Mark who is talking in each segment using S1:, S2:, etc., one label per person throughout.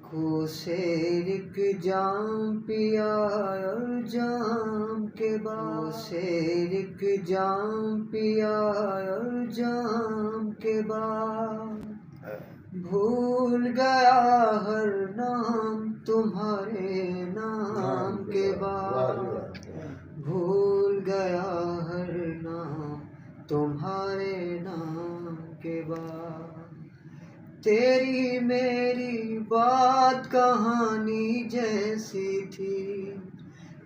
S1: आँखों से एक जाम पिया और जाम के बाद से एक जाम पिया और जाम के बाद भूल गया हर नाम तुम्हारे नाम के बाद भूल गया हर नाम तुम्हारे नाम के बाद। तेरी मेरी बात कहानी जैसी थी,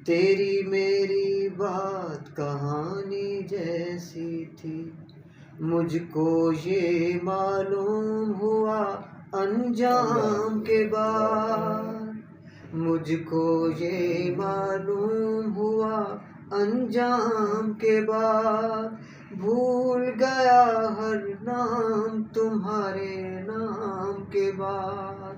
S1: तेरी मेरी बात कहानी जैसी थी। मुझको ये मालूम हुआ अंजाम के बाद, मुझको ये मालूम हुआ अंजाम के बाद। भूल गया हर नाम तुम्हारे नाम के बाद,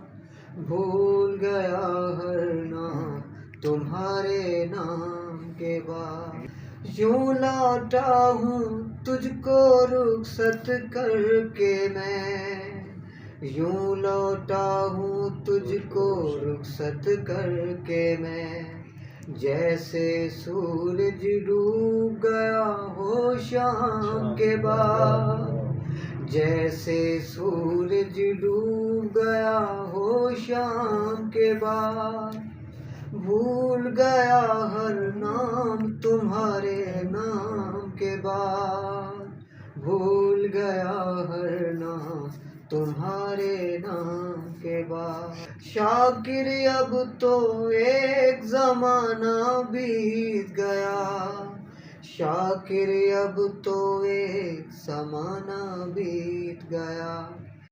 S1: भूल गया हर नाम तुम्हारे नाम के बाद। यूं लौटा हूँ तुझको रुखसत करके मैं, यूं लौटा हूँ तुझको रुखसत करके मैं। जैसे सूरज डूब गया हो शाम के बाद, जैसे सूरज डूब गया हो शाम के बाद। भूल गया हर नाम तुम्हारे नाम के बाद, भूल गया हर नाम तुम्हारे नाम के बाद। शाकिर अब तो एक ज़माना बीत गया, शाकिर अब तो एक ज़माना बीत गया।